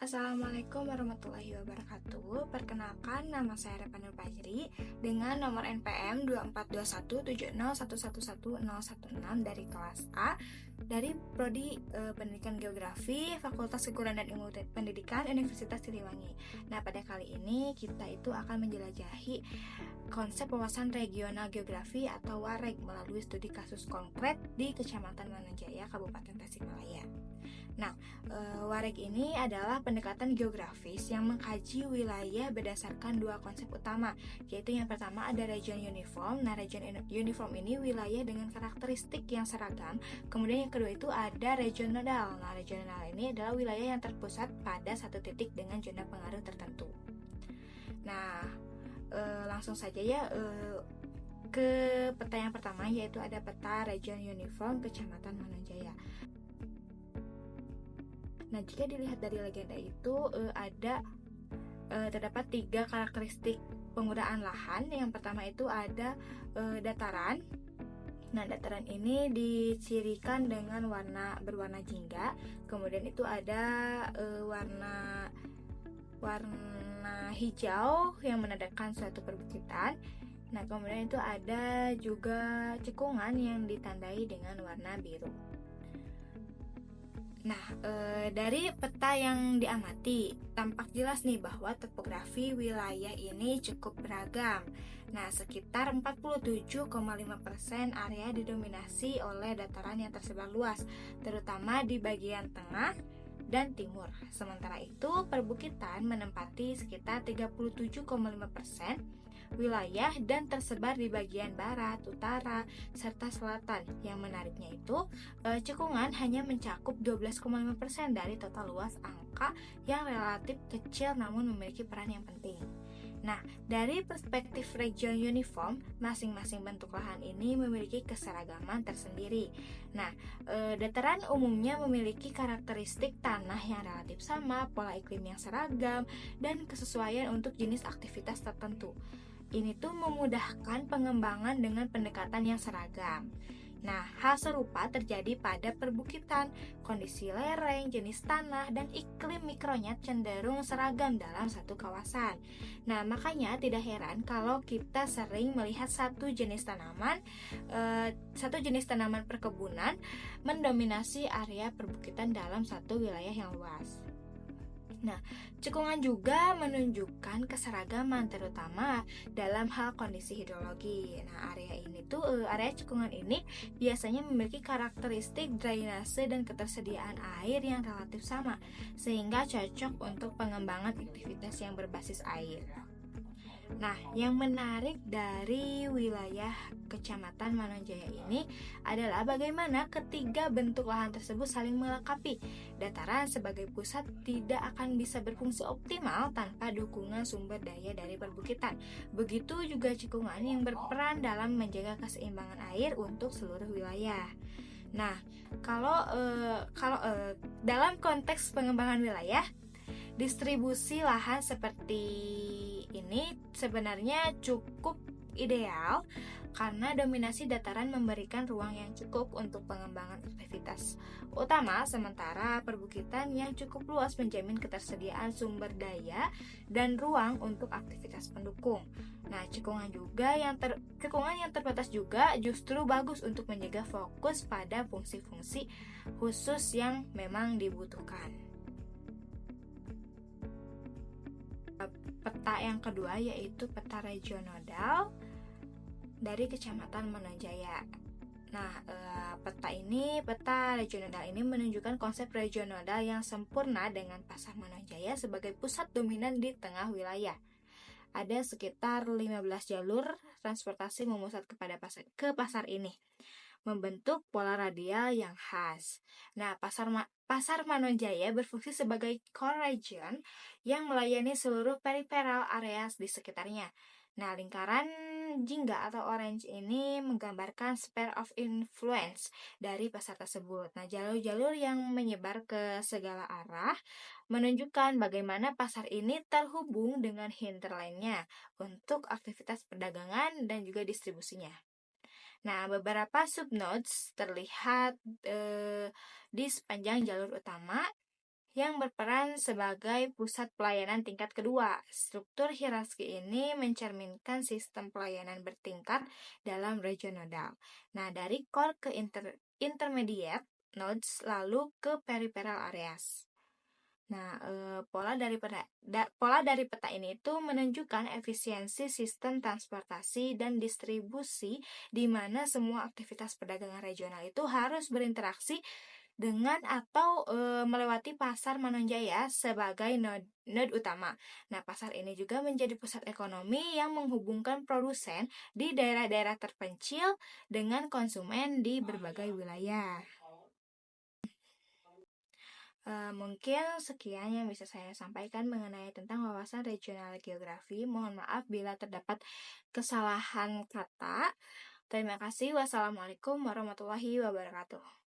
Assalamualaikum warahmatullahi wabarakatuh. Perkenalkan, nama saya Repanul Fajri dengan nomor NPM 242170111016 dari kelas A dari Prodi Pendidikan Geografi, Fakultas Keguruan dan Ilmu Pendidikan Universitas Siliwangi. Nah, pada kali ini kita itu akan menjelajahi konsep wawasan regional geografi atau WAREG melalui studi kasus konkret di Kecamatan Manonjaya, Kabupaten Tasikmalaya. Nah, WAREG ini adalah pendekatan geografis yang mengkaji wilayah berdasarkan dua konsep utama, yaitu yang pertama ada region uniform. Nah, region uniform ini wilayah dengan karakteristik yang seragam. Kemudian yang kedua itu ada region nodal. Nah, region nodal ini adalah wilayah yang terpusat pada satu titik dengan zona pengaruh tertentu. Nah, langsung saja ya ke peta yang pertama, yaitu ada peta region uniform Kecamatan Manonjaya. Nah, jika dilihat dari legenda itu terdapat tiga karakteristik penggunaan lahan. Yang pertama itu ada dataran. Nah, dataran ini dicirikan dengan berwarna jingga. Kemudian itu ada warna hijau yang menandakan suatu perbukitan. Nah, kemudian itu ada juga cekungan yang ditandai dengan warna biru. Nah, dari peta yang diamati, tampak jelas nih bahwa topografi wilayah ini cukup beragam. Nah, sekitar 47,5% area didominasi oleh dataran yang tersebar luas, terutama di bagian tengah dan timur. Sementara itu, perbukitan menempati sekitar 37,5% wilayah dan tersebar di bagian barat, utara, serta selatan. Yang menariknya itu, cekungan hanya mencakup 12,5% dari total luas, angka yang relatif kecil namun memiliki peran yang penting. Nah, dari perspektif region uniform, masing-masing bentuk lahan ini memiliki keseragaman tersendiri. Nah, dataran umumnya memiliki karakteristik tanah yang relatif sama, pola iklim yang seragam, dan kesesuaian untuk jenis aktivitas tertentu. Ini tuh memudahkan pengembangan dengan pendekatan yang seragam. Nah, hal serupa terjadi pada perbukitan. Kondisi lereng, jenis tanah, dan iklim mikronya cenderung seragam dalam satu kawasan. Nah, makanya tidak heran kalau kita sering melihat satu jenis tanaman perkebunan mendominasi area perbukitan dalam satu wilayah yang luas. Nah, cekungan juga menunjukkan keseragaman terutama dalam hal kondisi hidrologi. Nah, area cekungan ini biasanya memiliki karakteristik drainase dan ketersediaan air yang relatif sama, sehingga cocok untuk pengembangan aktivitas yang berbasis air. Nah, yang menarik dari wilayah Kecamatan Manonjaya ini adalah bagaimana ketiga bentuk lahan tersebut saling melengkapi. Dataran sebagai pusat tidak akan bisa berfungsi optimal tanpa dukungan sumber daya dari perbukitan. Begitu juga cekungan yang berperan dalam menjaga keseimbangan air untuk seluruh wilayah. Nah, kalau dalam konteks pengembangan wilayah, distribusi lahan seperti ini sebenarnya cukup ideal karena dominasi dataran memberikan ruang yang cukup untuk pengembangan aktivitas utama, sementara perbukitan yang cukup luas menjamin ketersediaan sumber daya dan ruang untuk aktivitas pendukung. Nah, cekungan yang terbatas juga justru bagus untuk menjaga fokus pada fungsi-fungsi khusus yang memang dibutuhkan. Peta yang kedua yaitu peta regional dari Kecamatan Manonjaya. Nah, peta regional ini menunjukkan konsep regional yang sempurna dengan Pasar Manonjaya sebagai pusat dominan di tengah wilayah. Ada sekitar 15 jalur transportasi memusat ke pasar ini, membentuk pola radial yang khas. Nah, Pasar Manonjaya berfungsi sebagai core region yang melayani seluruh peripheral area di sekitarnya. Nah, lingkaran jingga atau orange ini menggambarkan sphere of influence dari pasar tersebut. Nah, jalur-jalur yang menyebar ke segala arah menunjukkan bagaimana pasar ini terhubung dengan hinterlandnya untuk aktivitas perdagangan dan juga distribusinya. Nah, beberapa subnodes terlihat di sepanjang jalur utama yang berperan sebagai pusat pelayanan tingkat kedua. Struktur hierarki ini mencerminkan sistem pelayanan bertingkat dalam regional. Nah, dari core ke intermediate nodes lalu ke peripheral areas. Nah, pola dari peta ini itu menunjukkan efisiensi sistem transportasi dan distribusi di mana semua aktivitas perdagangan regional itu harus berinteraksi dengan atau melewati pasar Manonjaya sebagai node utama. Nah, pasar ini juga menjadi pusat ekonomi yang menghubungkan produsen di daerah-daerah terpencil dengan konsumen di berbagai wilayah. Mungkin sekian yang bisa saya sampaikan mengenai tentang wawasan regional geografi. Mohon maaf bila terdapat kesalahan kata. Terima kasih. Wassalamualaikum warahmatullahi wabarakatuh.